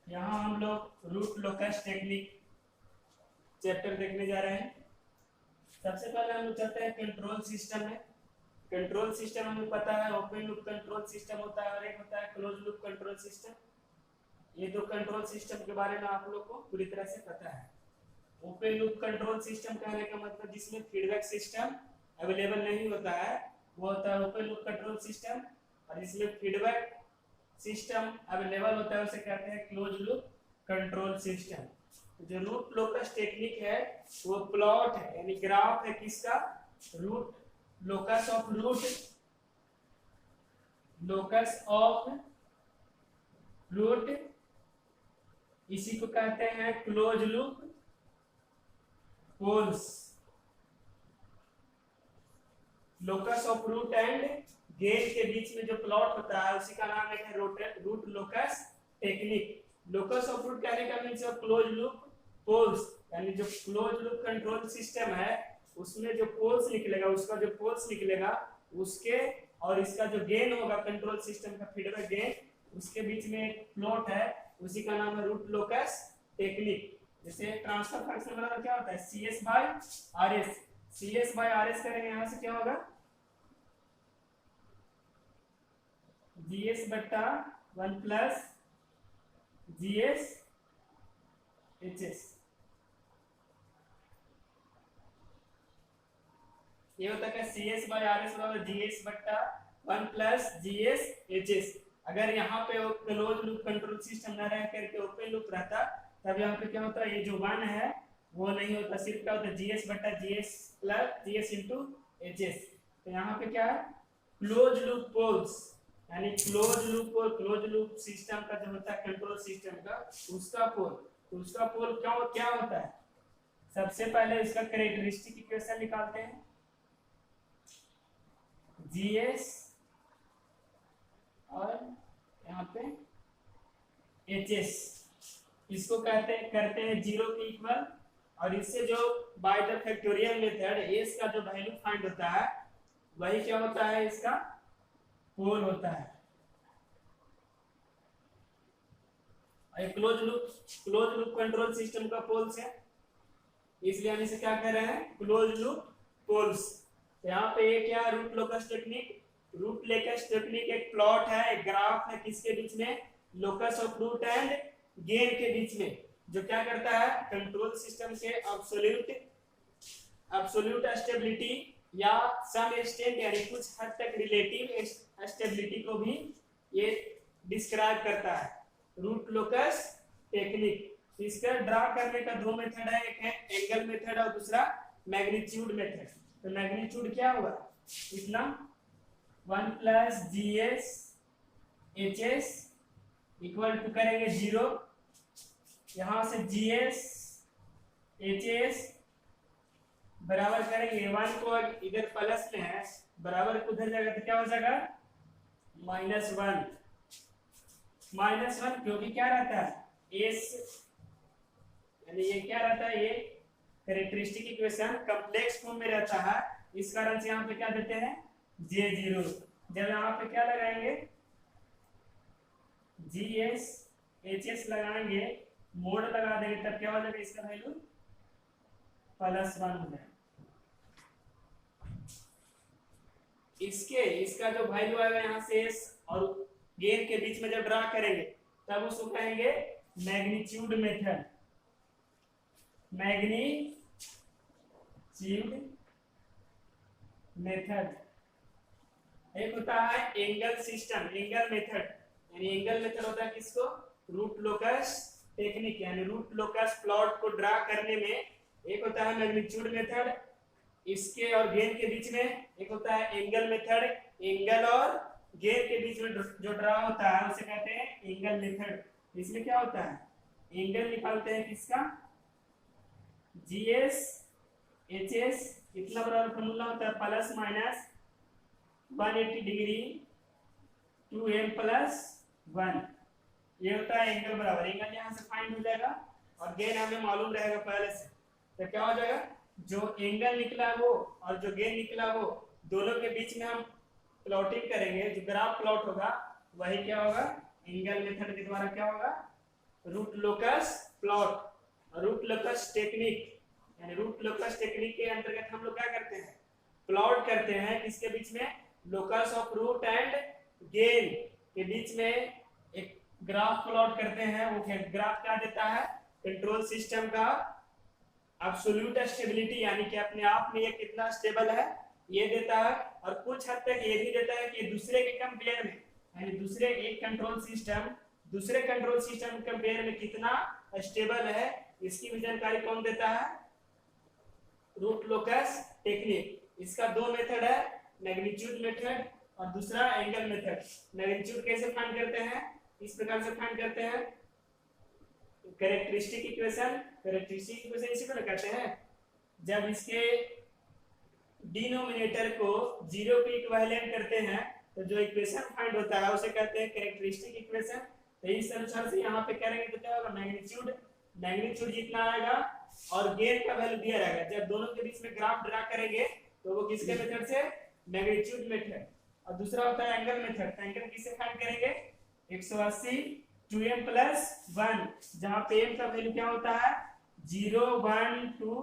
यहाँ हम लोग रूट लोकस टेक्निक चैप्टर देखने जा रहे हैं। सबसे पहले हम लोग चलते हैं कंट्रोल सिस्टम में। कंट्रोल सिस्टम हमें पता है, ओपन लूप कंट्रोल सिस्टम होता है और एक होता है क्लोज लूप कंट्रोल सिस्टम। ये दो कंट्रोल सिस्टम के बारे में आप लोग को पूरी तरह से पता है। ओपन लूप कंट्रोल सिस्टम कहने का मतलब जिसमें फीडबैक सिस्टम अवेलेबल नहीं होता है वो होता है ओपन लूप कंट्रोल सिस्टम, और जिसमें फीडबैक सिस्टम अवेलेबल होता है उसे कहते हैं क्लोज लूप कंट्रोल सिस्टम। जो रूट लोकस टेक्निक है वो प्लॉट है, यानी ग्राफ है किसका, रूट लोकस ऑफ रूट, इसी को कहते हैं close loop poles. Locus of root and gain के बीच में जो प्लॉट होता है उसी का नाम है root locus technique. Locus of root कहने का मीन्स क्लोज लूप पोल्स, यानी जो क्लोज लूप कंट्रोल सिस्टम है उसमें जो पोल्स निकलेगा, उसका जो पोल्स निकलेगा उसके और इसका जो गेन होगा कंट्रोल सिस्टम का फीडबैक गेन, उसके बीच में एक प्लॉट है, उसी का नाम है रूट लोकस टेक्निक। जैसे ट्रांसफर फंक्शन बराबर क्या होता है, CS by RS। CS by RS करेंगे, यहां से क्या होगा, GS बट्टा 1 प्लस GS HS। ये होता है CS बाय RS बराबर GS बट्टा 1 प्लस GS HS। अगर यहाँ पे क्लोज लूप कंट्रोल सिस्टम न रह करके ओपन लूप रहता तब यहाँ पे क्या होता है, ये जो 1 है वो नहीं होता, सिर्फ क्या होता है GS बट्टा GS plus GS into HS। तो यहाँ पे क्या है, क्लोज लूप पोल्स, यानी क्लोज लूप सिस्टम का जो होता है कंट्रोल सिस्टम का उसका पोल। तो उसका पोल क्या होता है, सबसे पहले इसका कैरेक्टरिस्टिक इक्वेशन निकालते हैं, GS और यहाँ पे HS, इसको करते हैं 0 के इक्वल, और इससे जो by the factorial method S का जो वैल्यू फाइंड होता है वही क्या होता है, इसका पोल होता है। क्लोज लूप कंट्रोल सिस्टम का पोल्स है, इसलिए हम इसे क्या कह रहे हैं, क्लोज लूप पोल्स। यहाँ पे ये क्या, रूट लोकस टेक्निक एक प्लॉट है, एक ग्राफ है, किसके बीच में, locus of root and gain के बीच में, जो क्या करता है, कंट्रोल सिस्टम के एब्सोल्यूट स्टेबिलिटी या सम एक्सटेंट यानी कुछ हद तक रिलेटिव स्टेबिलिटी को भी ये डिस्क्राइब करता है, रूट लोकस टेक्निक। इसका ड्रा करने का दो मेथड है, एक है एंगल मेथड और दूसरा मैग्नीट्यूड मेथड। तो मैग्नीट्यूड क्या होगा, इतना 1 plus GS HS equal to करेंगे 0, यहां से GS HS बराबर करेंगे 1 को इधर प्लस में है, बराबर को उधर जाएगा तो क्या हो जाएगा, -1, क्योंकि क्या रहता है S, यानी ये क्या रहता है, ये कैरेक्टरिस्टिक इक्वेशन कॉम्प्लेक्स फॉर्म में रहता है, इस कारण से यहाँ पे क्या देते हैं, J0। जब यहाँ पे क्या लगाएंगे, GS HS लगाएंगे, मोड लगा देंगे, तब क्या हो जाएगा, इसका वैल्यू +1 हो जाएगा। इसका जो वैल्यू आएगा यहाँ से S और गेन के बीच में जब ड्रा करेंगे तब उसको कहेंगे मैग्नीट्यूड मेथड। एक होता है एंगल मेथड, यानी एंगल मेथड होता है किसको, रूट लोकस टेक्निक, यानी रूट लोकस प्लॉट को ड्रा करने में। एक होता है मैग्नीट्यूड मेथड, इसके और गेन के बीच में। एक होता है एंगल मेथड, एंगल और गेन के बीच में जो ड्रा होता है उसे कहते हैं एंगल मेथड। इसमें क्या होता है, एंगल निकालते हैं किसका, GS HS, कितना बराबर फॉर्मूला होता है, ±180 डिग्री 2m + 1, ये होता है एंगल बराबर। एंगल यहाँ से फाइंड हो जाएगा और गेन हमें मालूम रहेगा पहले से, तो क्या हो जाएगा, जो एंगल निकला वो और जो गेन निकला वो दोनों के बीच में हम प्लॉटिंग करेंगे, जो ग्राफ प्लॉट होगा वही क्या होगा, एंगल मेथड के द्वारा क्या होगा, root locus plot, root locus technique, यानी रूट लोकस टेक्निक के अंतर्गत हम लोग क्या करते हैं, प्लॉट करते हैं किसके बीच में, locus of root and gain के बीच में एक ग्राफ प्लॉट करते हैं। वो ग्राफ क्या देता है, कंट्रोल सिस्टम का एब्सोल्यूट स्टेबिलिटी, यानी कि अपने आप में ये कितना स्टेबल है ये देता है, और कुछ हद तक ये भी देता है कि दूसरे के कंपेयर में, यानी दूसरे एक कंट्रोल सिस्टम दूसरे कंट्रोल सिस्टम कंपेयर में कितना स्टेबल है, इसकी भी जानकारी कौन देता है, रूट लोकस टेक्निक। इसका दो मेथड है, मैग्नीट्यूड मेथड और दूसरा एंगल मेथड। मैग्नीट्यूड कैसे फाइंड करते हैं, इस प्रकार से फाइंड करते हैं, कैरेक्टरिस्टिक इक्वेशन इसी को कहते हैं, जब इसके डिनोमिनेटर को जीरो के इक्विवेलेंट करते हैं तो जो इक्वेशन फाइंड होता है उसे कहते हैं कैरेक्टरिस्टिक इक्वेशन। तो इस अनुसार से यहाँ पे करेंगे तो क्या होगा, मैग्नीट्यूड जितना आएगा और गेन का वैल्यू दिया रहेगा। जब दोनों के बीच में ग्राफ ड्रा करेंगे तो वो किसके मेथड से, मैग्नीट्यूड मेथड। और दूसरा होता है एंगल मेथड। एंगल किससे फाइंड करेंगे, 180 2m + 1, जहां पे m का वैल्यू क्या होता है 0 1 2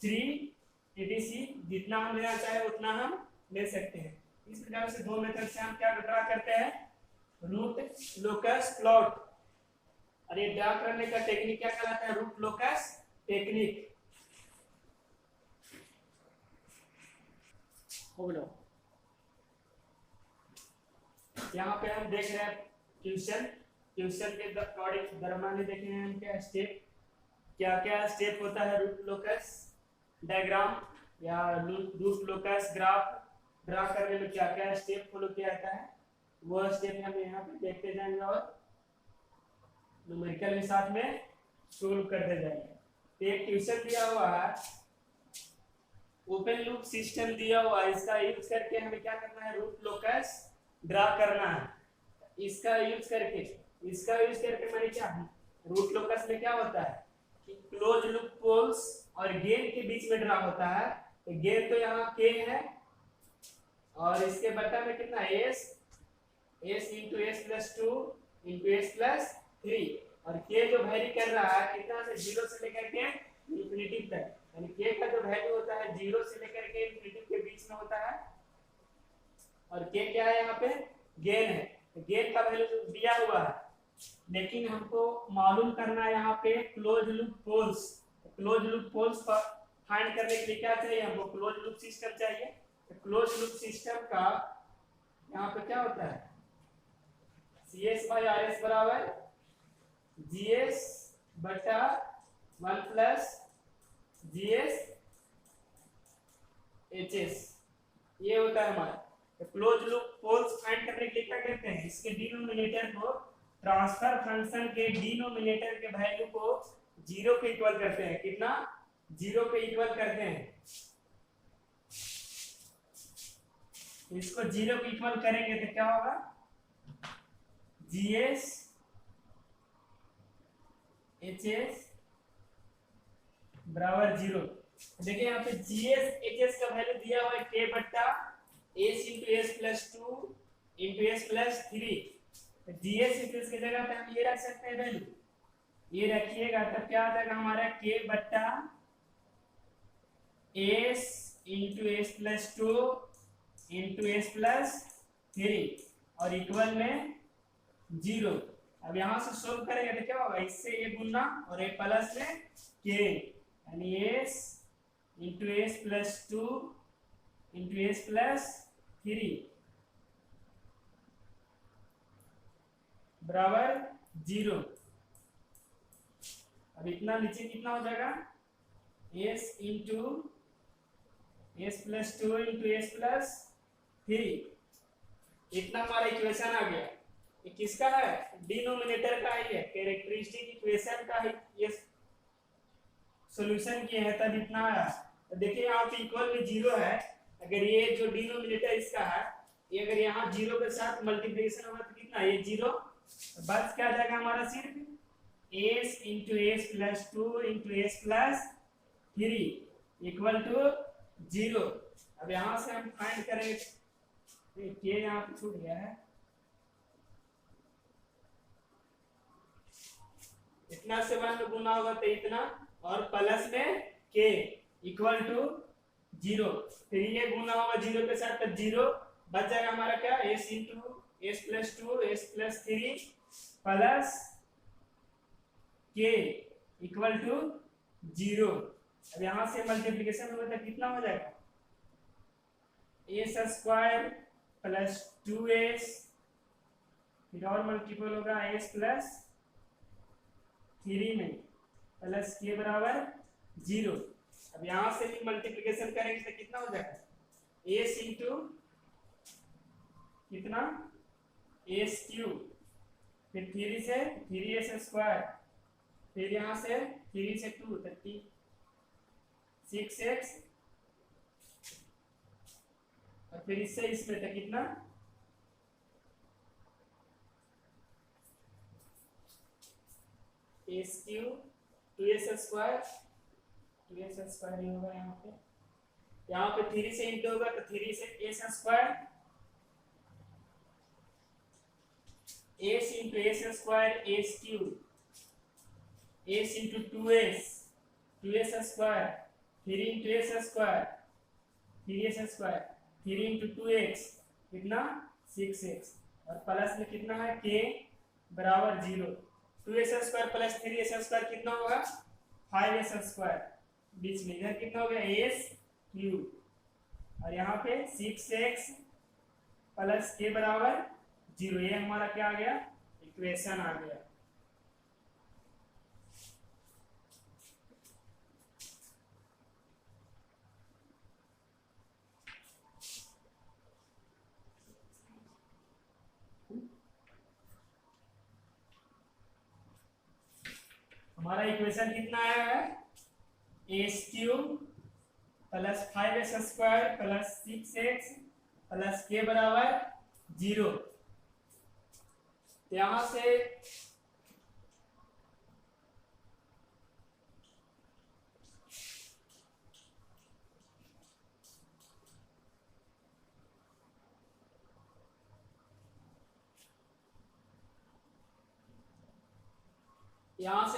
3 etc, जितना हम लेना चाहे उतना हम ले सकते हैं। इस प्रकार से दो मेथड से हम क्या ड्रा करते हैं, रूट लोकस प्लॉट। और ये ड्रा करने का टेक्निक क्या कहलाता है, रूट लोकस टेक्निक। यहाँ पे हम देख रहे हैं क्वेश्चन के अकॉर्डिंग दरमियान देखे हैं हम क्या स्टेप, क्या स्टेप होता है रूट लोकस डायग्राम या रूट लोकस ग्राफ ड्रा करने में क्या स्टेप फॉलो किया जाता है, वो स्टेप हम यहाँ पे देखते जाएंगे और न्यूमेरिकल के साथ में सोल्व करते जाएंगे। एक क्वेश्चन दिया हुआ है, ओपन लूप सिस्टम दिया हुआ है, इसका यूज करके हमें क्या करना है, रूट लोकस ड्रा करना है। इसका यूज करके मैंने क्या, रूट लोकस में क्या होता है कि क्लोज लूप पोल्स और गेन के बीच में ड्रा होता है। तो गेन तो यहाँ k है और इसके बटा में कितना s into s + 2 into s + 3, और k जो वैरी कर रहा है कितना से 0 से लेकर के इंफिनिटी तक, यानी k का जो वैल्यू होता है 0 से लेकर के इंफिनिटी के बीच में होता है। और k क्या है, यहाँ पे गेन है, तो गेन का वैल्यू दिया हुआ है, लेकिन हमको मालूम करना है यहाँ पे close loop poles. Close loop poles पर फाइंड करने के लिए क्या चाहिए हमको, क्लोज लूप सिस्टम चाहिए। तो क्लोज लूप सिस्टम का यहाँ पे क्या होता है, CS/RS बराबर GS बटा 1 + GS HS, ये होता है हमारा। तो क्लोज लूप पोल्स फाइंड करने के लिए क्या करते हैं, इसके डिनोमिनेटर को ट्रांसफर फंक्शन के डिनोमिनेटर के वैल्यू को 0 के इक्वल करते हैं। कितना, 0 के इक्वल करते हैं। इसको 0 के इक्वल करेंगे तो क्या होगा, GS HS बराबर 0। देखिए यहाँ पे GS HS का वैल्यू दिया हुआ है k बट्टा s into s + 2 into s + 3। GS HS की जगह पे हम ये रख सकते हैं वैल्यू, ये रखिएगा तब क्या आ जाएगा हमारा k बट्टा s into s + 2 into s + 3 और इक्वल में 0। अब यहाँ से सोल्व करेंगे तो क्या होगा, इससे ये गुना और ये प्लस में k, यानी s into s + 2 into s + 3 बराबर 0। अब इतना नीचे कितना हो जाएगा, s into s + 2 into s + 3, इतना हमारा इक्वेशन आ गया। ये किसका है, डिनोमिनेटर का ही है, कैरेक्टरिस्टिक इक्वेशन का ही ये सॉल्यूशन किए हैं तब इतना आया। तो देखिए यहाँ पे इक्वल में 0 है, अगर ये जो डिनोमिनेटर इसका है ये अगर यहाँ 0 के साथ मल्टीप्लिकेशन होगा तो कितना, ये 0 बस क्या जाएगा हमारा सिर्फ s into s + 2 into s + 3 = 0। अब यहाँ से हम फाइंड करेंगे, ये यहाँ पे छूट गया है, इतना से 1 गुना होगा तो इतना, और प्लस में k इक्वल टू 0, फिर ये गुना होगा 0 के साथ, तो 0 बच जाएगा हमारा क्या, s into s plus 2 s plus 3 plus k equal to 0। अब यहाँ से मल्टीप्लिकेशन होगा तो कितना हो जाएगा, s स्क्वायर प्लस 2s, फिर और मल्टीपल होगा s प्लस 3 में प्लस k बराबर 0। अब यहाँ से भी मल्टीप्लिकेशन करेंगे तो कितना हो जाएगा, s इंटू कितना s क्यूब, फिर 3 से 3s स्क्वायर, फिर यहाँ से 3 से 2 6x, और फिर इससे इसमें तक कितना, s क्यूब 2s स्क्वायर ही होगा यहाँ पे 3 से इंटू होगा तो 3 से s square, s into s square s cube, s into 2s square, 3 into s square 3s square, 3 into 2x कितना 6x, और प्लस में कितना है k बराबर 0, 2s square plus 3s square कितना होगा 5s स्क्वायर, बीच में इधर कितना हो गया s क्यूब, और यहाँ पे 6x प्लस k बराबर 0। ये हमारा क्या आ गया, इक्वेशन आ गया। हमारा इक्वेशन कितना आया है, s cube plus 5s square plus 6x plus k बराबर 0। यहां से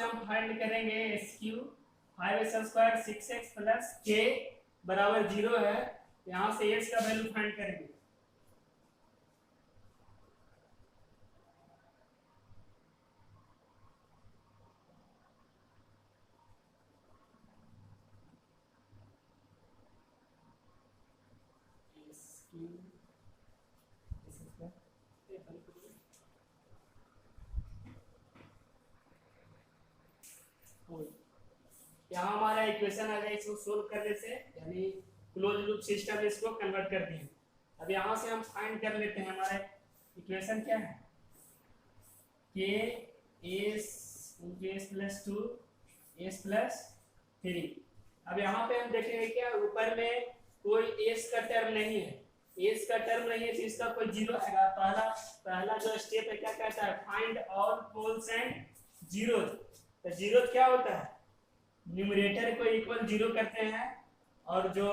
हम फाइंड करेंगे s cube 5s square 6x plus k बराबर 0 है, यहाँ से s का वैल्यू फाइंड करेंगे। यहाँ हमारा इक्वेशन आ गया, इसको सोल्व करने से यानी क्लोज लूप सिस्टम में इसको कन्वर्ट कर दिए। अब यहाँ से हम फाइंड कर लेते हैं, हमारा इक्वेशन क्या है, k s plus 2 s plus 3। अब यहाँ पे हम देखेंगे क्या, ऊपर में कोई s का टर्म नहीं है, s का टर्म नहीं है तो इसका कोई जीरो आएगा। पहला जो स्टेप है क्या कहता है, find all poles and zeros. तो जीरो क्या होता है, न्यूमरेटर को इक्वल 0 करते हैं, और जो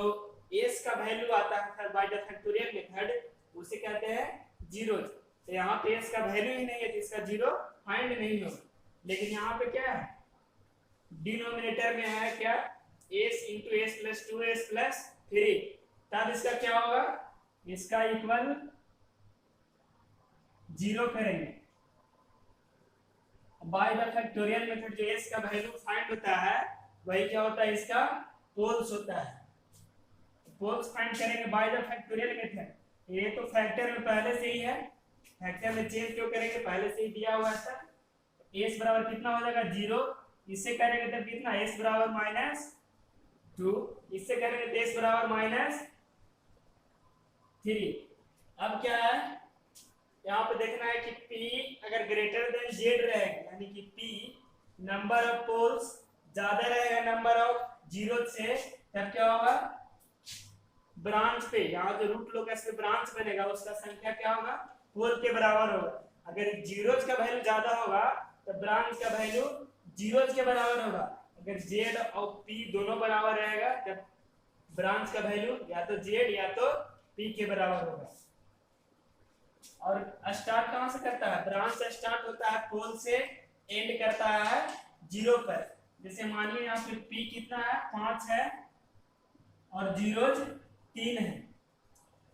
s का वैल्यू आता है बाय द फैक्टोरियल मेथड उसे कहते हैं जीरोस। तो यहाँ पे s का वैल्यू ही नहीं है तो इसका जीरो फाइंड नहीं होगा। लेकिन यहाँ पे क्या है, डिनोमिनेटर में है क्या, s into s plus 2s plus 3, तब इसका क्या होगा, इसका इक्वल 0 करेंगे। बाय द फैक्टोरियल मेथड जो s का वैल्यू फाइंड होता है वही क्या होता है, इसका पोल्स होता है। पोल्स फाइंड करेंगे बाय द फैक्टोरियल मेथड। ये तो फैक्टर में पहले से ही है, फैक्टर में चेंज क्यों करेंगे, पहले से ही दिया हुआ था। s बराबर कितना हो जाएगा 0, इससे करेंगे तब कितना s बराबर -2, इससे करेंगे तो s बराबर -3। अब क्या है, यहाँ पे देखना है कि p अगर ग्रेटर देन z रहेगा, यानी कि p नंबर ऑफ पोल्स ज्यादा रहेगा नंबर ऑफ जीरो से, तब क्या होगा, ब्रांच पे यहाँ जो रूट लोकस पे ब्रांच बनेगा उसका संख्या क्या होगा, 4 के बराबर होगा। अगर जीरोज का वैल्यू ज्यादा होगा तो ब्रांच का वैल्यू जीरोज के बराबर होगा। अगर z और p दोनों बराबर रहेगा तब ब्रांच का वैल्यू या तो z या तो p के बराबर होगा। और स्टार्ट कहां से करता है, ब्रांच स्टार्ट होता है पोल से, एंड करता है जीरो पर। जैसे मानिए यहाँ पे पी कितना है 5 है और जीरोज 3 है,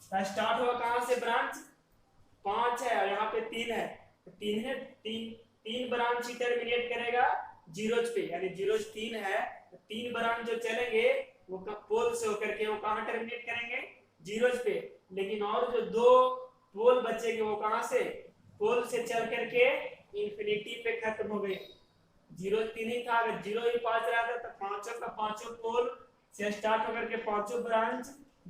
तो स्टार्ट हुआ कहाँ से ब्रांच 5 है और यहाँ पे 3 है, तो 3 है, तीन ब्रांच ही टर्मिनेट करेगा जीरोज पे, यानी जीरोज 3 है तो 3 ब्रांच जो चलेंगे वो पोल से होकर के वो कहाँ टर्मिनेट करेंगे जीरोज पे। लेकिन और जो 2 पोल बचेंगे वो कहाँ से पोल से चल करके इंफिनिटी पे खत्म हो गए। जीरो 3 ही था, अगर जीरो ही 5 रहा था तो पांचों का पांचों पोल से स्टार्ट होकर के पांचों ब्रांच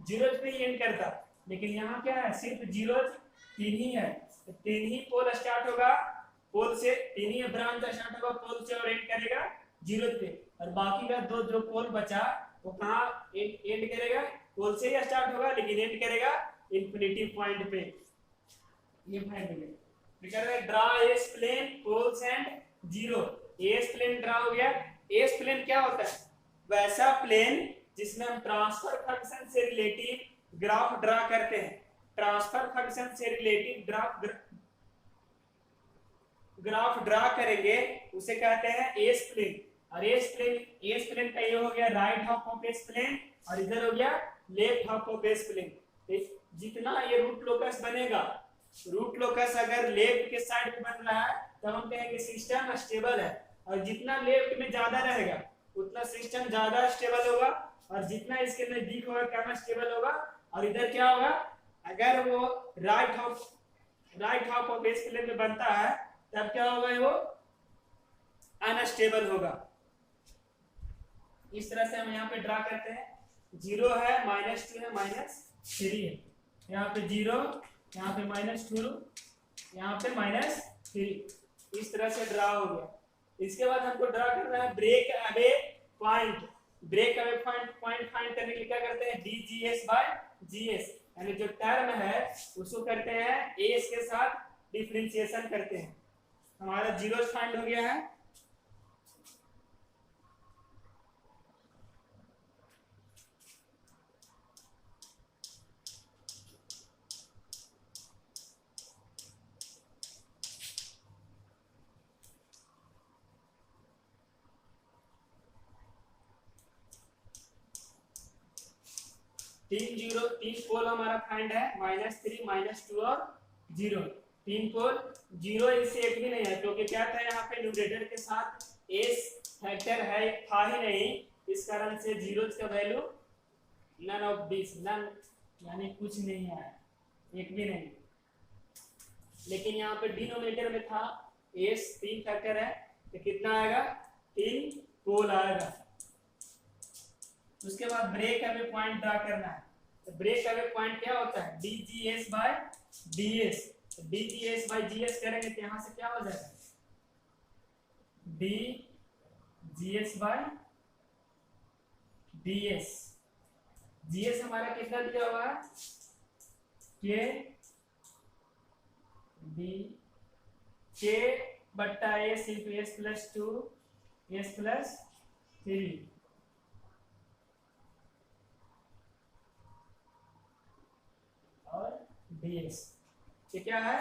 जीरोज पे ही एंड करता। लेकिन यहाँ क्या है सिर्फ जीरोज 3 ही है, तो 3 ही पोल स्टार्ट होगा पोल से, 3 ही ब्रांच स्टार्ट होगा पोल से और एंड करेगा जीरो पे, और बाकी का दो जो पोल बचा वो कहाँ एंड करेगा पोल से ही स्टार्ट होगा लेकिन एंड करेगा इंफिनिटी पॉइंट पे। ये point draw S plane poles and zero. S plane draw हो गया। एस प्लेन क्या होता है वैसा प्लेन जिसमें हम ट्रांसफर फंक्शन से रिलेटिव ग्राफ ड्रा करते हैं। ट्रांसफर फंक्शन से रिलेटिव ग्राफ ड्रा करेंगे उसे कहते हैं एस प्लेन। और एस प्लेन का ये हो गया right half of S plane और इधर हो गया left half of S plane. जितना ये रूट लोकस बनेगा, रूट लोकस अगर लेफ्ट के साइड में बन रहा है तो हम कहेंगे सिस्टम स्टेबल है, और जितना लेफ्ट में ज्यादा रहेगा उतना सिस्टम ज्यादा स्टेबल होगा, और जितना इसके नजदीक होगा कम स्टेबल होगा। और इधर क्या होगा अगर वो right half of S plane में बनता है तब क्या होगा वो अनस्टेबल होगा। इस तरह से हम यहाँ पे ड्रा करते हैं। जीरो है -2 है -3 है, यहाँ पे जीरो, यहाँ पे -2, यहाँ पे -3। इस तरह से ड्रा हो गया। इसके बाद हमको ड्रा करना है break away point. Break away point find करने के लिए क्या करते हैं DGS बाय GS, यानी जो टर्म है उसको करते हैं एस के साथ डिफरेंशिएशन करते हैं। हमारा जीरो फाइंड हो गया है। तीन पोल हमारा फाइंड है -3 -2 और 0। 3 पोल, 0 इससे एक भी नहीं है क्योंकि क्या था यहाँ पे न्यूमरेटर के साथ एस फैक्टर है था ही नहीं, इस कारण से जीरोज का value none of this, none यानी कुछ नहीं है, एक भी नहीं। लेकिन यहाँ पे डिनोमिनेटर में था एस 3 फैक्टर है तो कितना आएगा 3 पोल आएगा। उसके बाद ब्रेक अवे पॉइंट ड्रा करना है। तो ब्रेक अवे पॉइंट क्या होता है DGS by DS। DGS by GS करेंगे तो यहां से क्या हो जाएगा DGS बाय DS। GS हमारा कितना दिया हुआ है K बट्टा S into S plus 2 S plus 3 और DS। ये क्या है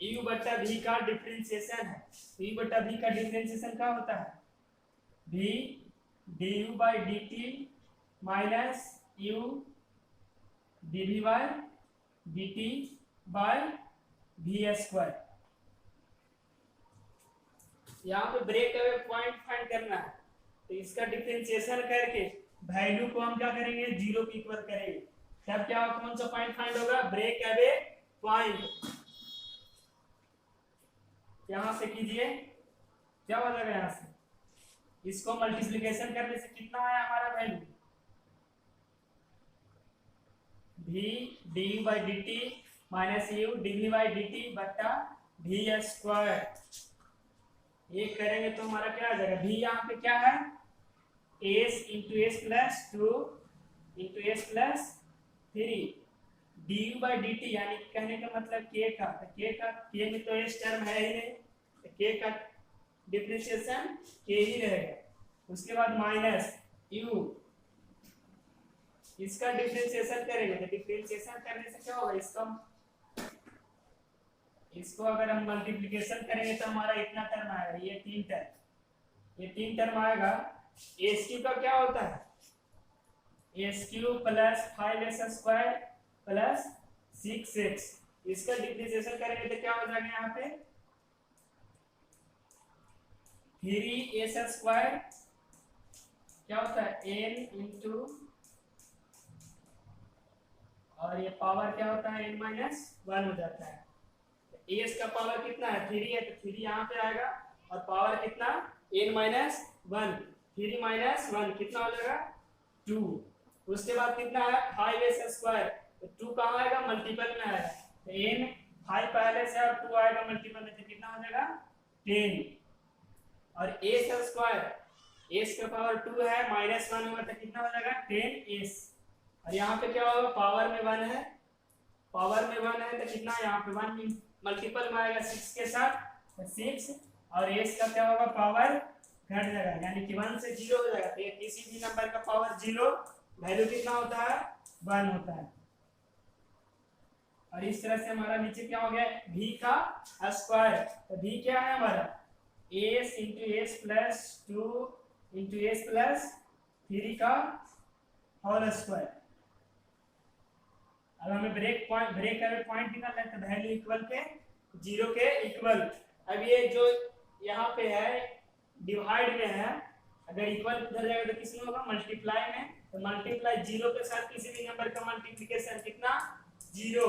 U बट्टा V का डिफरेंशिएशन है। U बट्टा V का डिफरेंशिएशन क्या होता है V du by dt minus U dv by dt by V square. यहाँ पे ब्रेक अवे पॉइंट फाइंड करना है तो इसका डिफरेंशिएशन करके वैल्यू को हम क्या करेंगे 0 के इक्वल करेंगे, तब क्या कौन सा पॉइंट फाइंड होगा ब्रेक अवे पॉइंट। यहां से कीजिए क्या हो जाएगा, यहां से इसको मल्टीप्लिकेशन करने से कितना आया हमारा value v du by dt minus u dv by dt बट्टा v स्क्वायर। ये करेंगे तो हमारा क्या आ जाएगा v यहाँ पे क्या है s into S plus 2 into S plus 3 du by dt, यानी कहने का मतलब k का, तो k में तो s टर्म है ही नहीं तो k का डिफरेंशिएशन k ही रहेगा। उसके बाद माइनस u, इसका डिफरेंशिएशन करेंगे तो डिफरेंशिएशन करने से क्या होगा इसको अगर हम मल्टीप्लिकेशन करेंगे तो हमारा इतना टर्म आएगा, ये 3 टर्म ये 3 टर्म आएगा। एस क्यू का क्या होता है, S Q plus 5x² plus 6x, इसका डिफरेंशिएशन करेंगे तो क्या हो जाएगा यहाँ पे 3s² क्या होता है n इंटू, और ये पावर क्या होता है n-1 हो जाता है। एस का पावर कितना है 3 है, तो 3 यहाँ पे आएगा, और पावर कितना n-1, 3 - 1 कितना हो जाएगा 2। उसके बाद कितना है 5s², तो 2 कहाँ आएगा मल्टीपल में आएगा, तो n 5 पहले से और 2 आएगा मल्टीपल में, तो कितना हो जाएगा 10। और s², s का पावर 2 है, -1 होगा तो कितना हो जाएगा 10s। और यहाँ पे क्या होगा पावर में 1 है, पावर में 1 है तो कितना यहाँ पे 1 मल्टीपल में आएगा 6 के साथ, तो 6, और s का क्या होगा पावर घट जाएगा, यानी कि 1 से 0 हो जाएगा। तो ये किसी भी नंबर का पावर 0 वैल्यू कितना होता है 1 होता है। और इस तरह से हमारा नीचे क्या हो गया v का स्क्वायर, तो v क्या है हमारा s into S plus 2 into S plus 3 का होल स्क्वायर। अब हमें ब्रेक का पॉइंट निकालना है, तो वैल्यू इक्वल के 0 के इक्वल। अब ये जो यहाँ पे है डिवाइड में है, अगर इक्वल उधर जाएगा तो किस में होगा मल्टीप्लाई में, तो मल्टीप्लाई 0 के साथ किसी भी नंबर का मल्टीप्लिकेशन कितना 0।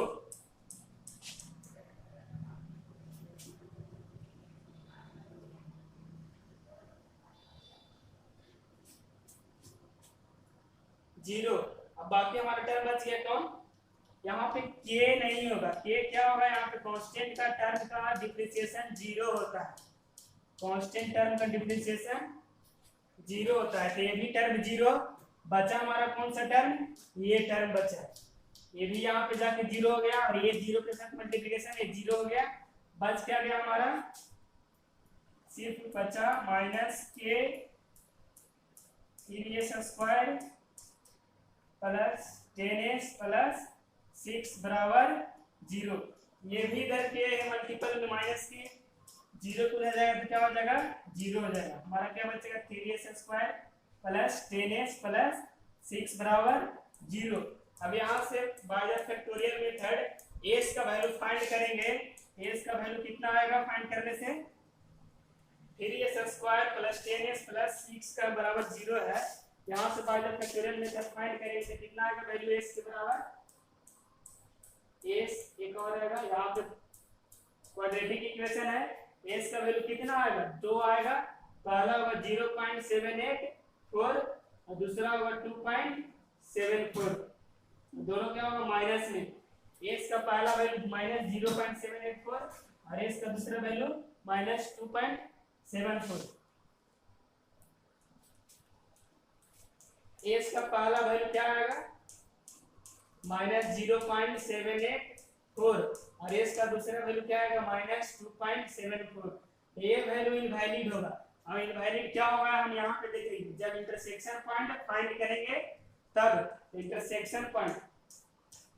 अब बाकी हमारा टर्म बच गया कौन, यहाँ पे k नहीं होगा, k क्या होगा यहाँ पे कांस्टेंट का टर्म का डिफरेंशिएशन 0 होता है, कांस्टेंट टर्म का डिफरेंशिएशन 0 होता है। तो ये भी टर्म 0 बचा, हमारा कौन सा टर्म ये टर्म बचा, ये भी यहाँ पे जाके 0 हो गया, और ये 0 के साथ मल्टीप्लिकेशन ये 0 हो गया। बच क्या गया हमारा सिर्फ बचा -k 3s² plus 10s plus 6 बराबर 0। ये भी इधर के मल्टीपल में माइनस के 0 को रह जाएगा तो क्या हो जाएगा 0 हो जाएगा। हमारा क्या बचेगा 3s² प्लस 10s प्लस 6 बराबर 0। अब यहाँ से by the factorial method s का वैल्यू फाइंड करेंगे, s का वैल्यू कितना आएगा फाइंड करने से 3s² प्लस 10s प्लस 6 का बराबर 0 है। यहाँ से by the factorial method find करेंगे तो कितना आएगा वैल्यू s के बराबर, s एक और आएगा, यहाँ पे क्वाड्रेटिक इक्वेशन है, s का वैल्यू कितना आएगा 2 आएगा, पहला होगा 0.784 और दूसरा होगा 2.74, दोनों क्या होगा माइनस में, s का पहला वैल्यू -0.784 और s का दूसरा वैल्यू -2.74। s का पहला वैल्यू क्या आएगा -0.784 और s का दूसरा वैल्यू क्या आएगा -2.74। ये वैल्यू इनवैलिड होगा, और इनवैलिड क्या होगा हम यहाँ पे देखेंगे जब इंटरसेक्शन पॉइंट फाइंड करेंगे तब। इंटरसेक्शन पॉइंट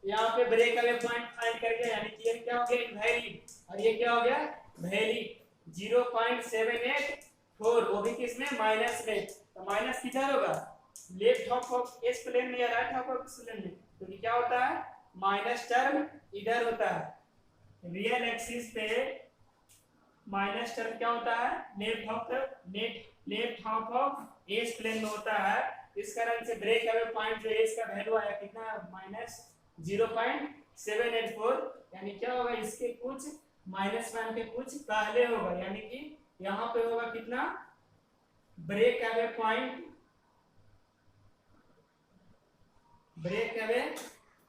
यहाँ पे ब्रेक अवे पॉइंट फाइंड करके, यानी कि ये क्या हो गया इनवैलिड और ये क्या हो गया वैलिड 0.784, वो भी किसमें माइनस में, तो माइनस किधर होगा left half of S plane में या right half of S plane में, तो क्या होता है माइनस टर्म इधर होता है, रियल एक्सिस पे माइनस टर्म क्या होता है left half of S plane में होता है। इस कारण से ब्रेक अवे पॉइंट जो एस का वैल्यू आया कितना -0.784, यानी क्या होगा इसके कुछ -1 के कुछ पहले होगा, यानी कि यहाँ पे होगा कितना ब्रेक अवे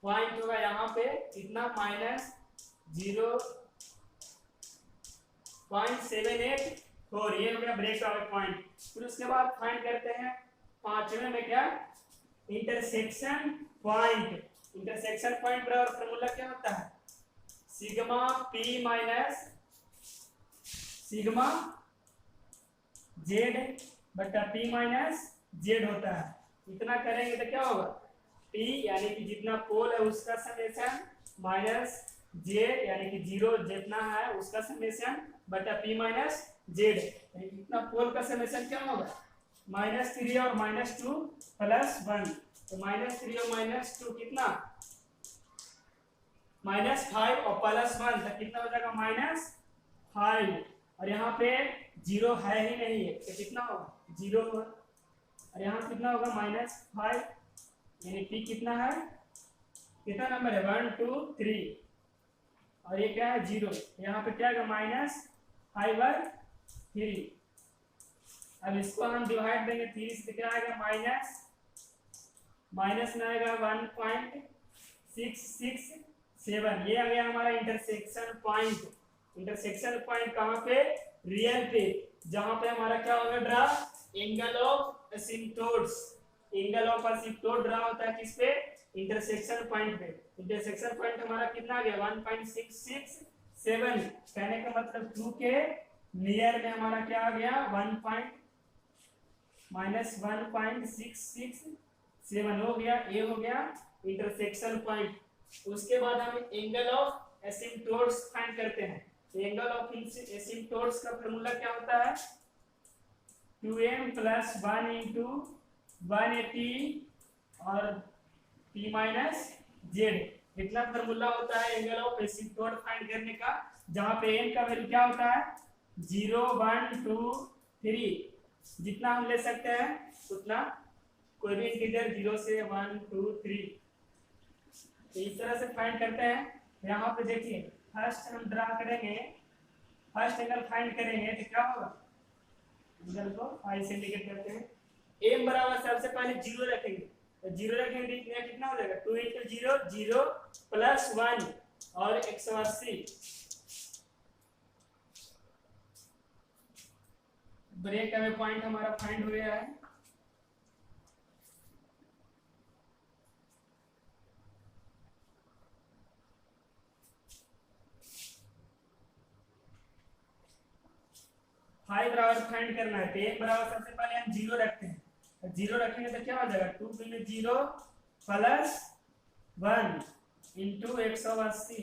पॉइंट होगा यहाँ पे कितना -0.784, ये हो गया ब्रेक अवे पॉइंट। फिर उसके बाद फाइंड करते हैं पांचवें में क्या इंटरसेक्शन पॉइंट। इंटरसेक्शन पॉइंट बराबर फॉर्मूला क्या होता है sigma p minus sigma z बटा p माइनस z होता है। इतना करेंगे तो क्या होगा p यानी कि जितना पोल है उसका समेशन माइनस j यानी कि 0 जितना है उसका समेशन बटा p माइनस जेड, कितना पोल का समेशन क्या होगा -3 और -2 +1, तो -3 और -2 कितना -5 और +1, तो कितना हो जाएगा -5, और यहाँ पे 0 है ही नहीं है तो कितना होगा 0 होगा, और यहाँ कितना होगा -5, यानी p कितना है, कितना नंबर है 1 2 3, और ये क्या है 0, यहाँ पे क्या आएगा -5/3। अब इसको हम डिवाइड देंगे 3 से, क्या आएगा माइनस में आएगा 1.667, ये आ गया हमारा इंटरसेक्शन पॉइंट। इंटरसेक्शन पॉइंट कहाँ पे, रियल पे, जहां पे हमारा क्या होगा draw, angle of asymptotes, angle of asymptote draw होता है किस पे, इंटरसेक्शन पॉइंट पे। इंटरसेक्शन पॉइंट हमारा कितना आ गया 1.667, कहने का मतलब 2 के नियर में हमारा क्या आ गया -1.667 हो गया, ये हो गया इंटरसेक्शन पॉइंट। उसके बाद हम एंगल ऑफ एसिम्प्टोट्स फाइंड करते हैं। एंगल ऑफ एसिम्प्टोट्स का फार्मूला क्या होता है 2m + 1 × 180 और p - z, इतना फार्मूला होता है एंगल ऑफ एसिम्प्टोट फाइंड करने का, जहां पे n का वैल्यू क्या होता है 0 1 2 3, जितना हम ले सकते हैं उतना, कोई भी इंटीजर 0 से 1 2 3, तो इस तरह से फाइंड करते हैं। यहाँ पे देखिए फर्स्ट हम ड्रा करेंगे, फर्स्ट एंगल फाइंड करेंगे तो क्या होगा, एंगल को फाई से इंडिकेट करते हैं, m बराबर सबसे पहले 0 रखेंगे, तो 0 रखेंगे तो कितना हो जाएगा 2 × 0 0 + 1 और 180, ब्रेक अवे पॉइंट हमारा फाइंड हो गया है। फाइव बराबर फाइंड करना है, तो एक बराबर सबसे पहले हम 0 रखते हैं, तो 0 रखेंगे तो क्या हो जाएगा 2 × 0 + 1 × 180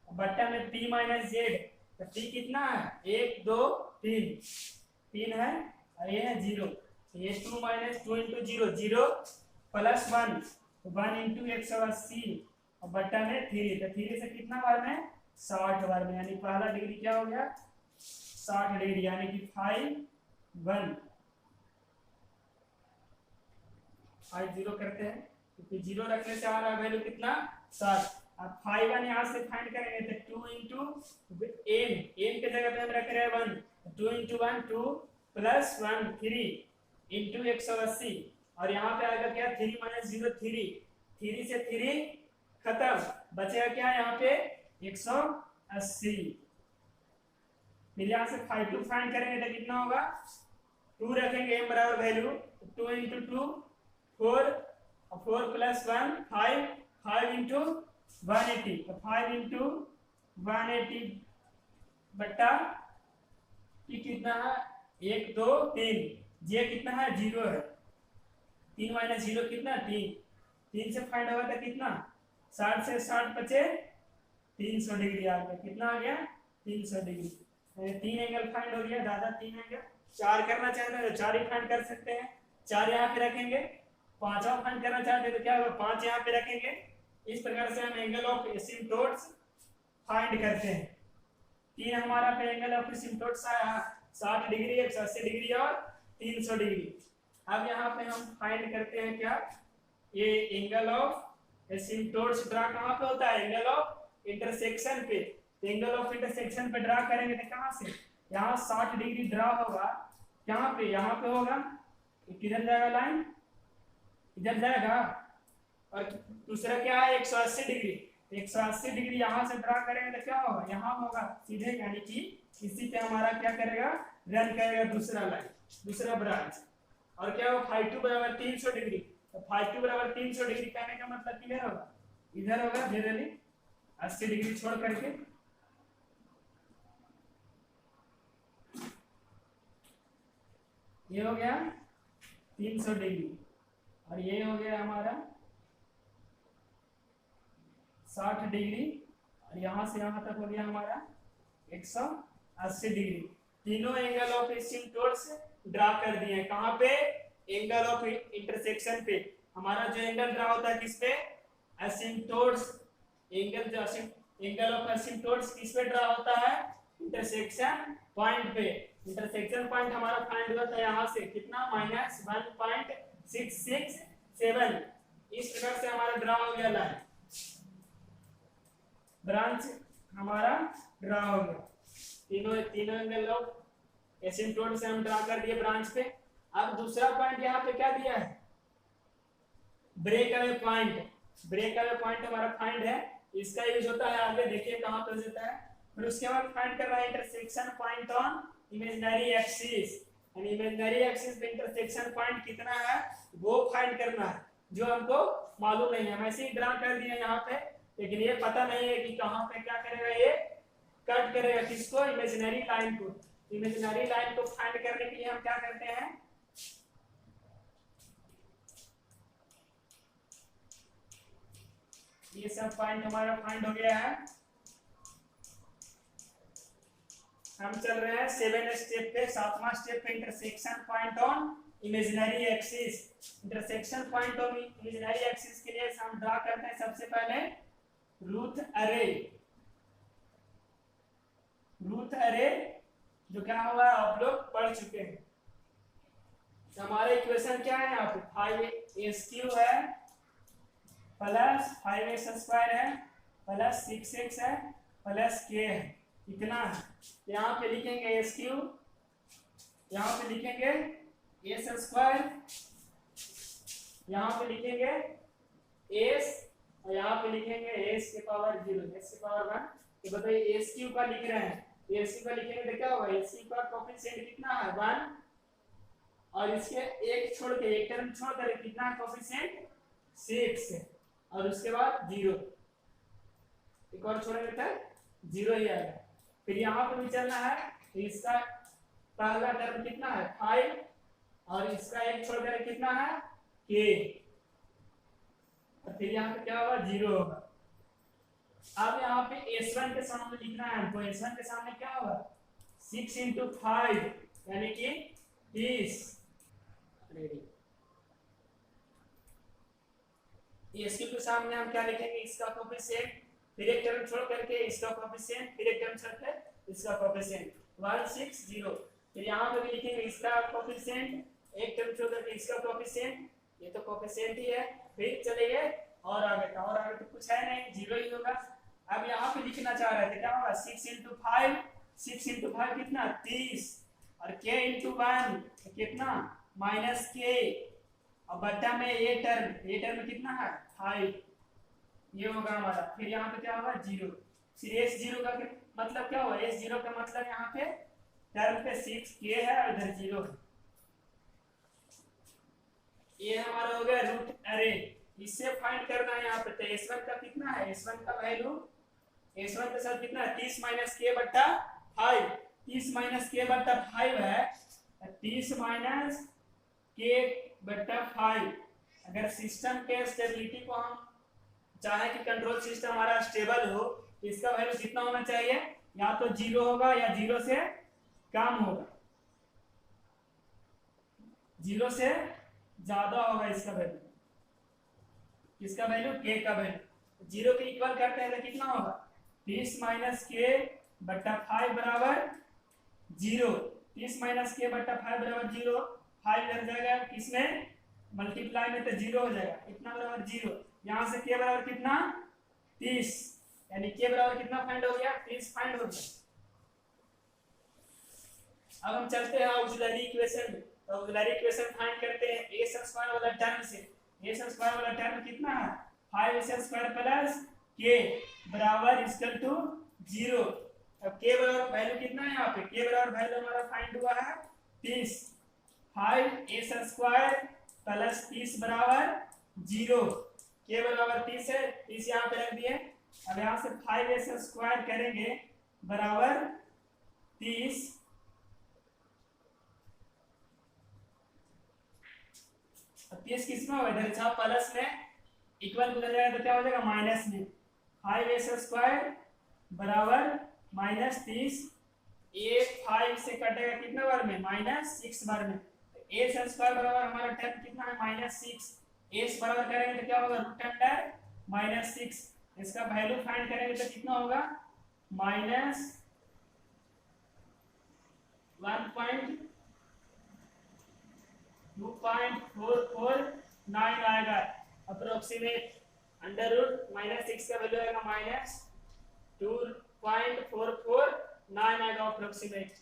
बट्टा में p - z, तो p कितना है 1 2 3 है और ये है 0, तो ये 2 - 2 × 0 0 + 1 तो 1 × 180 और बट्टा में 3, तो 3 से कितना बार में 60 बार में, यानी पहला डिग्री क्या हो गया 60 डिग्री, यानी कि 5 करते हैं, क्योंकि 0 रखने से आ रहा है वैल्यू कितना 60। अब 5 यहाँ से फाइंड करेंगे तो 2 × m के जगह पे हम रख रहे हैं 1, 2 × 1 2 + 1 3 × 180, और यहाँ पे आएगा क्या 3 - 0 3, 3 से 3 खत्म, बचेगा क्या यहाँ पे 180। फिर यहाँ से 5 फाइंड करेंगे तो कितना होगा 2 रखेंगे m बराबर वैल्यू 2 × 2 4 और 4 + 1 5 5 × 180, तो 5 × 180 बट्टा कि कितना है 1 2 3, जे कितना है 0 है, 3 - 0 कितना 3 से फाइंड होगा तो कितना 60 से 60 बचे 300 डिग्री आ गया, कितना आ गया 300 डिग्री। 3 एंगल फाइंड हो गया, ज्यादा 3 एंगल 4 करना चाहते हैं तो 4 ही फाइंड कर सकते हैं, 4 यहाँ पे रखेंगे, 5वां फाइंड करना चाहते हैं तो क्या होगा 5 यहाँ पे रखेंगे। इस प्रकार से हम एंगल ऑफ एसिम्प्टोट्स फाइंड करते हैं। 3 हमारा पे एंगल ऑफ एसिम्प्टोट्स आया 60 डिग्री 180 डिग्री और 300 डिग्री। अब यहाँ पे हम फाइंड करते हैं क्या, ये एंगल ऑफ एसिम्प्टोट्स ड्रा कहाँ पे होता है, एंगल ऑफ इंटरसेक्शन पे। एंगल ऑफ इंटरसेक्शन पे ड्रा करेंगे तो कहाँ से, यहाँ 60 डिग्री ड्रा होगा, कहाँ पे यहाँ पे होगा, किधर जाएगा लाइन इधर जाएगा, और दूसरा क्या है 180 डिग्री, 180 डिग्री यहाँ से ड्रा करेंगे तो क्या होगा यहाँ होगा सीधे, यानी कि इसी पे हमारा क्या करेगा रन करेगा दूसरा लाइन दूसरा ब्रांच, और क्या होगा 5 बराबर 300 डिग्री, तो 5 बराबर 300 डिग्री कहने का मतलब किधर होगा इधर होगा, जनरली 80 डिग्री छोड़ करके। ये हो गया 300 डिग्री और ये हो गया हमारा 60 डिग्री और यहाँ से यहाँ तक हो गया हमारा 180 डिग्री। तीनों एंगल ऑफ एसिम्प्टोट्स ड्रा कर दिए हैं। कहाँ पे? एंगल ऑफ इंटरसेक्शन पे। हमारा जो एंगल ड्रा होता है किस पे? एसिम्प्टोट्स। एंगल ऑफ एसिम्प्टोट्स किस पे ड्रा होता है? इंटरसेक्शन पॉइंट पे। इंटरसेक्शन पॉइंट हमारा फाइंड हुआ था यहाँ से कितना? -1.667। इस प्रकार से हमारा ड्रा हो गया लाइन, ब्रांच हमारा ड्रा हो गया। तीनों एंगल ऑफ एसिम्प्टोट से हम ड्रा कर दिए ब्रांच पे। अब दूसरा पॉइंट यहाँ पे क्या दिया है? Break away point. Break away point हमारा फाइंड है, इसका यूज होता है आगे देखिए कहाँ पे होता है। फिर उसके बाद फाइंड करना है intersection point on imaginary axis. यानी इमेजिनरी एक्सिस पे इंटरसेक्शन पॉइंट कितना है वो फाइंड करना है, जो हमको मालूम नहीं है। हम ऐसे ही ड्रा कर दिए यहाँ पे, लेकिन ये पता नहीं है कि कहाँ पे क्या करेगा, ये कट करेगा किसको? इमेजिनरी लाइन को। इमेजिनरी लाइन को फाइंड करने के लिए हम क्या करते हैं? ये सब पॉइंट हमारा फाइंड हो गया है। हम चल रहे हैं 7 स्टेप पे, 7वां स्टेप पे intersection point on imaginary axis. Intersection point on imaginary axis के लिए हम ड्रा करते हैं सबसे पहले रूट अरे। रूट अरे जो क्या हुआ आप लोग पढ़ चुके हैं। तो हमारा इक्वेशन क्या है यहाँ पे? 5s³ है प्लस 5x² है प्लस 6x है प्लस k है, इतना है। यहाँ पे लिखेंगे s³, यहाँ पे लिखेंगे s², यहाँ पे लिखेंगे s और यहाँ पे लिखेंगे s के पावर 0, s के पावर 1। तो बताइए s³ का लिख रहे हैं, s³ का लिखेंगे तो क्या होगा? s³ का कोफिशिएंट कितना है? 1। और इसके एक छोड़ के, एक टर्म छोड़ कर कितना है कोफिशिएंट? 6। और उसके बाद 0, एक और छोड़ेंगे तो 0 ही आएगा। फिर यहाँ पे भी चलना है, तो इसका पहला टर्म कितना है? 5 और इसका एक छोड़कर कितना है? k। और फिर यहाँ पे क्या होगा? 0 होगा। अब यहाँ पे s1 के सामने लिखना है हमको। s1 के सामने क्या होगा? 6 × 5 यानी कि 30। s³ के सामने हम क्या लिखेंगे? इसका कोफिशिएंट, फिर एक टर्म छोड़ करके इसका कोफिशिएंट, फिर एक टर्म छोड़ कर इसका कोफिशिएंट 1 6 0। फिर यहाँ पे भी लिखेंगे इसका कोफिशिएंट, एक टर्म छोड़ करके इसका कोफिशिएंट, ये तो कोफिशिएंट ही है। फिर चलेंगे और आगे का, और आगे तो कुछ है नहीं, 0 ही होगा। अब यहाँ पे लिखना चाह रहे थे क्या होगा? 6 × 5, 6 × 5 कितना? 30 और k × 1 कितना? -k और बट्टा में ये टर्म कितना है? 5, ये होगा हमारा। फिर यहाँ पे क्या होगा? 0। फिर s0 का मतलब क्या होगा? s0 का मतलब यहाँ पे टर्म पे 6k है और इधर 0 है। ये हमारा हो गया रूट अरे। इससे फाइंड करना है यहाँ पे। तो s1 का कितना है? s1 का वैल्यू, s1 के साथ कितना है? 30 - k बट्टा 5। 30 - k बट्टा 5 है, 30 - k बट्टा 5। अगर सिस्टम के स्टेबिलिटी को हम चाहे कि कंट्रोल सिस्टम हमारा स्टेबल हो, इसका वैल्यू कितना होना चाहिए? या तो 0 होगा या 0 से कम होगा, 0 से ज्यादा होगा इसका वैल्यू। इसका वैल्यू k का वैल्यू 0 के इक्वल करते हैं तो कितना होगा? 30 - k बट्टा 5 बराबर 0। 30 - k बट्टा 5 बराबर 0। 5 इधर जाएगा, किसमें मल्टीप्लाई में तो 0 हो जाएगा, कितना बराबर 0। यहाँ से k बराबर कितना? 30, यानी k बराबर कितना फाइंड हो गया? 30 फाइंड हो गया। अब हम चलते हैं ऑक्सिलरी इक्वेशन में। तो ऑक्सिलरी इक्वेशन फाइंड करते हैं s² वाला टर्म से। s² वाला टर्म कितना है? 5s² प्लस k बराबर इक्वल टू 0। अब k बराबर वैल्यू कितना है यहाँ पे? k बराबर वैल्यू हमारा फाइंड हुआ है 30। 5s² प्लस 30 बराबर 0। k बराबर 30 है, 30 यहाँ पे रख दिए। अब यहाँ से 5s² करेंगे बराबर 30। अब 30 किसमें होगा? इधर जहाँ प्लस में इक्वल उधर जाएगा तो क्या हो जाएगा? माइनस में। 5s² बराबर -30 ए 5 से कटेगा कितने बार में, -6 बार में। ए स्क्वायर बराबर हमारा टर्म कितना है, -6। ए बराबर करेंगे तो क्या होगा, रूट अंडर -6। इसका वैल्यू फाइंड करेंगे तो कितना होगा, -1.2.449 आएगा अप्रोक्सीमेट। अंडर रूट -6 का वैल्यू आएगा -2.449 आएगा अप्रोक्सीमेट।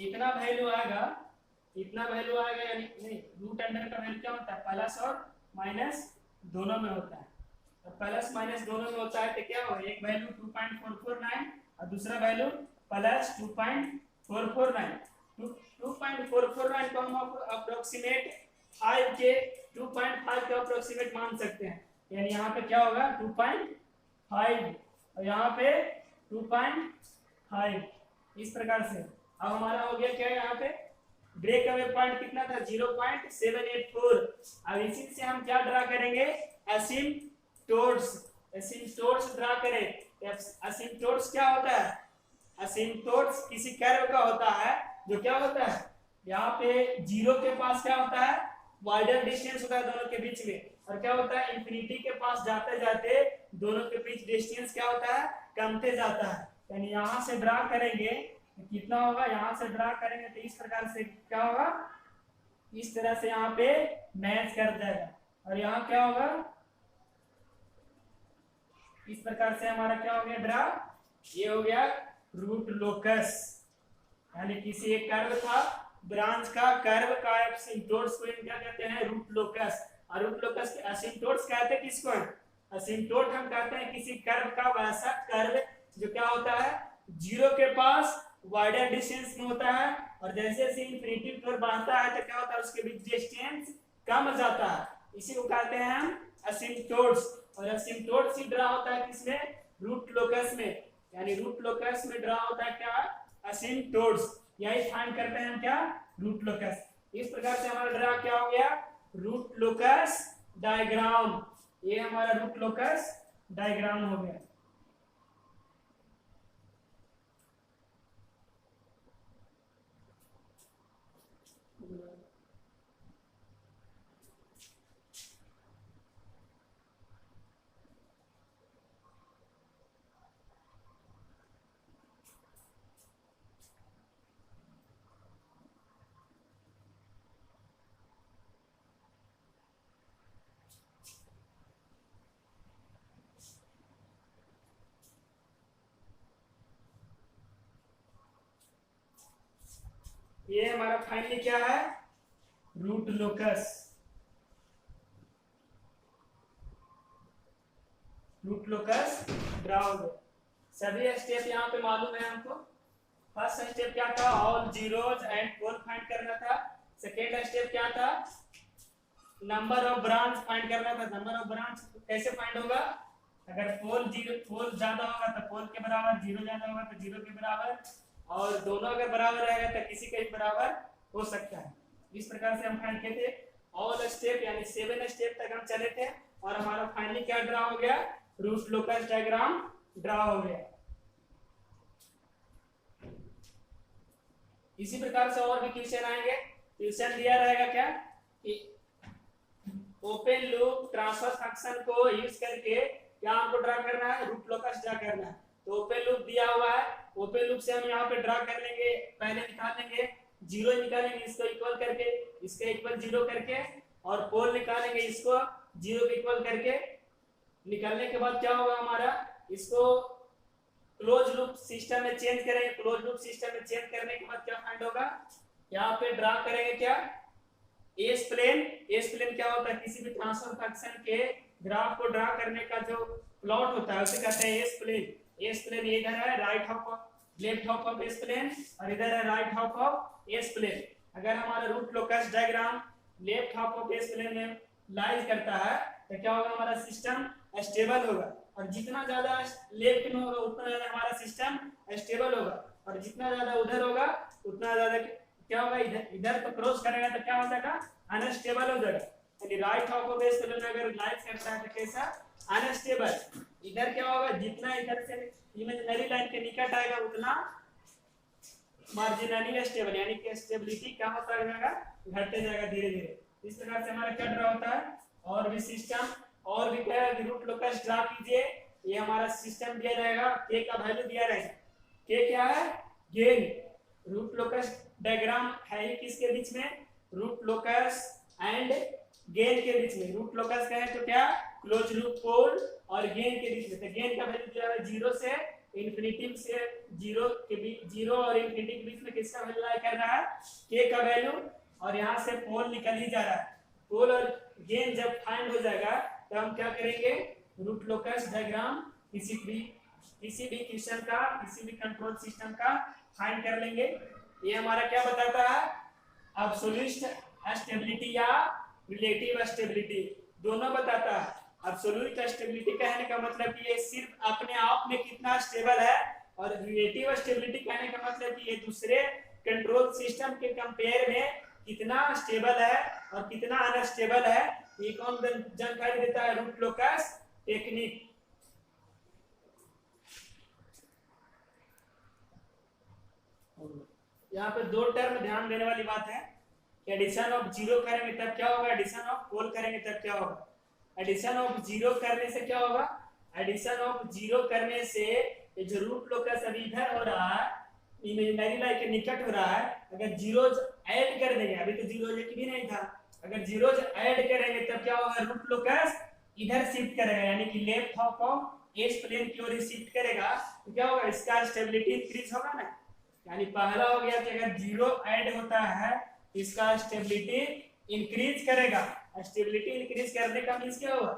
इतना वैल्यू आएगा, इतना वैल्यू आएगा, यानी नहीं, रूट अंडर का वैल्यू क्या होता है, प्लस और माइनस दोनों में होता है। तो प्लस माइनस दोनों में होता है तो क्या होगा, एक वैल्यू 2.449 और दूसरा वैल्यू प्लस 2.449। 2.449 को हम अप्रोक्सीमेट 5 के 2.5 के अप्रोक्सीमेट मान सकते हैं। यानी यहाँ पे क्या होगा 2.5 और यहाँ पे 2.5, इस प्रकार से। अब हमारा हो गया क्या, यहाँ पे ब्रेक अवे पॉइंट कितना था, 0.784। अब इसी से हम क्या ड्रा करेंगे, एसिम्पटोट्स। एसिम्पटोट्स ड्रा करें। एसिम्पटोट्स क्या होता है, एसिम्पटोट्स किसी कर्व का होता है जो क्या होता है, यहाँ पे जीरो के पास क्या होता है, वाइडर डिस्टेंस होता है दोनों के बीच में, और क्या होता है इंफिनिटी के पास जाते जाते दोनों के बीच डिस्टेंस क्या होता है, कमते जाता है। यानी यहाँ से ड्रा करेंगे तो कितना होगा, यहाँ से ड्रा करेंगे तो इस प्रकार से क्या होगा, इस तरह से यहाँ पे मैच कर जाएगा। और यहाँ क्या होगा, इस प्रकार से हमारा क्या हो गया ड्रा, ये हो गया रूट लोकस। यानी किसी एक कर्व था, ब्रांच का कर्व का एसिम्पटोट्स को क्या कहते हैं, रूट लोकस। और रूट लोकस के एसिम्पटोट्स कहते हैं किसको, एसिम्पटोट हम कहते हैं किसी कर्व का वैसा कर्व जो क्या होता है, जीरो के पास वाइडर डिस्टेंस में होता है, और जैसे जैसे इंफिनिटी की ओर बढ़ता है तो क्या होता है, उसके बीच डिस्टेंस कम हो जाता है। इसी को कहते हैं हम एसिम्पटोट्स। और एसिम्पटोट्स ही ड्रा होता है किसमें, रूट लोकस में। यानी रूट लोकस में ड्रा होता है क्या, एसिम्पटोट्स। यही फाइंड करते हैं हम क्या, रूट लोकस। इस प्रकार से हमारा ड्रा क्या हो गया, रूट लोकस डायग्राम। ये हमारा रूट लोकस डायग्राम हो गया। ये हमारा फाइनली क्या है, root locus. Root locus draw हो गया। सभी स्टेप यहाँ पे मालूम है हमको। फर्स्ट स्टेप क्या था, all zeros and pole find करना था। सेकेंड स्टेप क्या था, नंबर ऑफ ब्रांच फाइंड करना था। नंबर ऑफ ब्रांच कैसे फाइंड होगा, अगर पोल ज्यादा होगा तो पोल के बराबर, जीरो ज्यादा होगा तो जीरो के बराबर, और दोनों अगर बराबर रहेगा तो किसी के भी बराबर हो सकता है। इस प्रकार से हम फाइंड किए थे। ऑल स्टेप यानी 7 स्टेप तक हम चले थे, और हमारा फाइनली क्या ड्रा हो गया, रूट लोकस डायग्राम ड्रा हो गया। इसी प्रकार से और भी क्वेश्चन आएंगे। क्वेश्चन दिया रहेगा क्या कि ओपन लूप ट्रांसफर फंक्शन को यूज करके क्या हमको ड्रा करना है, रूट लोकस ड्रा करना है। तो ओपन लूप दिया हुआ है, ओपन लूप से हम यहाँ पे ड्रा कर लेंगे। पहले निकाल लेंगे, जीरो निकालेंगे इसको इक्वल करके, इसके इक्वल जीरो करके, और पोल निकालेंगे इसको जीरो के इक्वल करके। निकालने के बाद क्या होगा हमारा, इसको क्लोज लूप सिस्टम में चेंज करेंगे। क्लोज लूप सिस्टम में चेंज करने के बाद क्या फाइंड होगा, यहाँ पे ड्रा करेंगे क्या, एस प्लेन। एस प्लेन क्या होता है, किसी भी ट्रांसफर फंक्शन के ग्राफ को ड्रा करने का जो प्लॉट होता है उसे कहते हैं एस प्लेन। एस प्लेन इधर है right half of, left half of S plane, और इधर है right half of S plane. अगर हमारा root locus diagram left half of S plane में लाइज करता है तो क्या होगा, हमारा सिस्टम स्टेबल होगा। और जितना ज्यादा लेफ्ट में होगा उतना ज्यादा हमारा सिस्टम स्टेबल होगा, और जितना ज्यादा उधर होगा उतना ज्यादा क्या होगा, इधर तो क्रॉस करेगा तो क्या हो जाएगा, अनस्टेबल हो जाएगा। यानी right half of S plane अगर लाइज करता है तो कैसा, अनस्टेबल। इधर क्या होगा, जितना इधर से इमेजिनरी लाइन के निकट आएगा उतना मार्जिनली स्टेबल, यानी कि स्टेबिलिटी क्या होता जाएगा, घटते जाएगा धीरे धीरे। इस प्रकार से हमारा क्या ड्रा होता है, और भी सिस्टम, और भी क्या है, रूट लोकस ड्रा कीजिए। ये हमारा सिस्टम दिया जाएगा, के का वैल्यू दिया रहेगा, के क्या है, गेन। रूट लोकस डायग्राम है ही किसके बीच में, रूट लोकस एंड गेन के बीच में। रूट लोकस का है तो क्या, क्लोज लूप पोल, और गेन के बीच में, तो गेन का वैल्यू दिया है 0 से इन्फिनिटी से 0 के बीच, 0 और इन्फिनिटी के बीच में किसका वैल्यू लाई कर रहा है, के का वैल्यू, और यहाँ से पोल निकल ही जा रहा है। पोल और गेन जब फाइंड हो जाएगा तो हम क्या करेंगे, रूट लोकस डायग्राम किसी भी क्वेश्चन का, किसी भी कंट्रोल सिस्टम का फाइंड कर लेंगे। ये हमारा क्या बताता है, एब्सोल्यूट स्टेबिलिटी या रिलेटिव स्टेबिलिटी, दोनों बताता है। एब्सोल्यूट स्टेबिलिटी कहने का मतलब कि ये सिर्फ अपने आप में कितना स्टेबल है, और रिलेटिव स्टेबिलिटी कहने का मतलब कि ये दूसरे कंट्रोल सिस्टम के कंपेयर में कितना स्टेबल है और कितना अनस्टेबल है। ये कौन जानकारी देता है, रूट लोकस टेक्निक। यहाँ पे दो टर्म ध्यान देने वाली बात है, एडिशन ऑफ जीरो करेंगे तब क्या होगा, एडिशन ऑफ पोल करेंगे तब क्या होगा। एडिशन ऑफ जीरो करने से क्या होगा, एडिशन ऑफ जीरो करने से ये जो रूट लोकस अभी इधर हो रहा है, इमेजिनरी लाइन के निकट हो रहा है, अगर जीरोज ऐड कर देंगे, अभी तो जीरोज एक भी नहीं था, अगर जीरोज ऐड करेंगे तब क्या होगा, रूट लोकस इधर शिफ्ट करेगा, यानी कि left half of S plane की ओर शिफ्ट करेगा, तो क्या होगा, इसका स्टेबिलिटी इंक्रीज होगा ना। यानी पहला हो गया कि अगर जीरो ऐड होता है इसका स्टेबिलिटी इंक्रीज करेगा। स्टेबिलिटी इंक्रीज करने का मींस क्या होगा,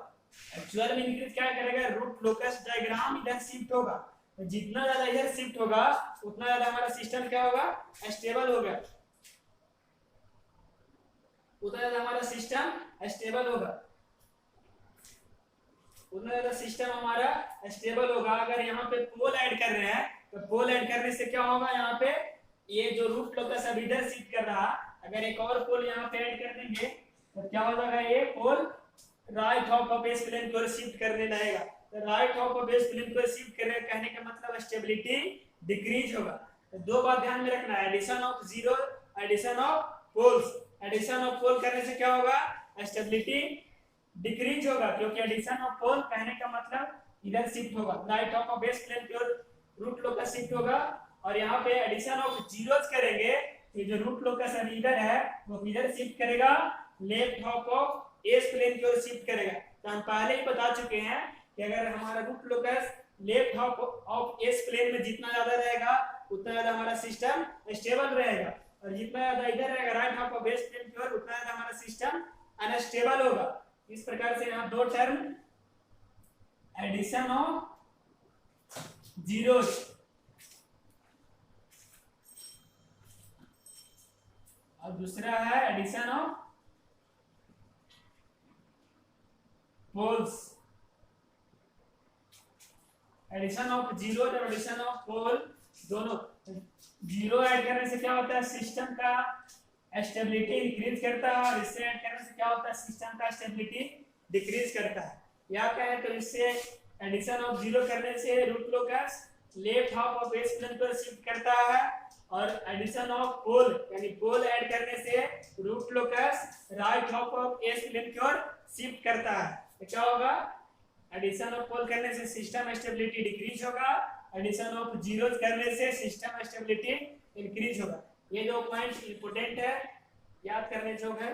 एक्चुअल में इंक्रीज क्या करेगा, रूट लोकस डायग्राम इधर शिफ्ट होगा, तो जितना ज्यादा इधर शिफ्ट होगा उतना ज्यादा हमारा सिस्टम क्या होगा, स्टेबल होगा, उतना ज्यादा हमारा सिस्टम स्टेबल होगा, उतना ज्यादा सिस्टम हमारा स्टेबल होगा। अगर यहाँ पे पोल ऐड कर रहे हैं तो पोल ऐड करने से क्या होगा, यहाँ पे ये जो रूट लोकस अब इधर शिफ्ट कर रहा, अगर एक और पोल यहाँ पे ऐड कर देंगे तो क्या हो जाएगा, ये pole right half of base plane की ओर शिफ्ट करने लगेगा। तो right half of base plane की ओर शिफ्ट करने कहने का मतलब स्टेबिलिटी डिक्रीज होगा। तो दो बात ध्यान में रखना है, addition of zero, addition of poles. Addition of pole करने से क्या होगा, स्टेबिलिटी डिक्रीज होगा, क्योंकि एडिशन ऑफ पोल कहने का मतलब इधर शिफ्ट होगा, right half of base plane की ओर रूट लोकस शिफ्ट होगा, और यहाँ पे एडिशन ऑफ जीरोस करेंगे, ये जो रूट लोकस अभी इधर है वो इधर शिफ्ट करेगा, left half of S plane की ओर शिफ्ट करेगा। तो हम पहले ही बता चुके हैं कि अगर हमारा root locus left half of S plane में जितना ज्यादा रहेगा उतना ज्यादा हमारा सिस्टम स्टेबल रहेगा, और जितना ज्यादा इधर रहेगा right half of S plane की ओर उतना ज्यादा हमारा सिस्टम अनस्टेबल होगा। इस प्रकार से यहाँ दो टर्म, एडिशन ऑफ जीरोस और दूसरा है addition of poles. Addition of zero और एडिशन ऑफ पोल दोनों, जीरो ऐड करने से क्या होता है, सिस्टम का स्टेबिलिटी इंक्रीज करता है, और इससे ऐड करने से क्या होता है, सिस्टम का स्टेबिलिटी डिक्रीज करता है। या कहें तो इससे एडिशन ऑफ जीरो करने से root locus left half of base plane पर शिफ्ट करता है, और एडिशन ऑफ पोल यानी पोल ऐड करने से root locus right half of S plane की ओर शिफ्ट करता है। तो क्या होगा, एडिशन ऑफ पोल करने से सिस्टम स्टेबिलिटी डिक्रीज होगा, एडिशन ऑफ जीरोस करने से सिस्टम स्टेबिलिटी इंक्रीज होगा। ये दो पॉइंट इंपोर्टेंट है, याद करने जोग है।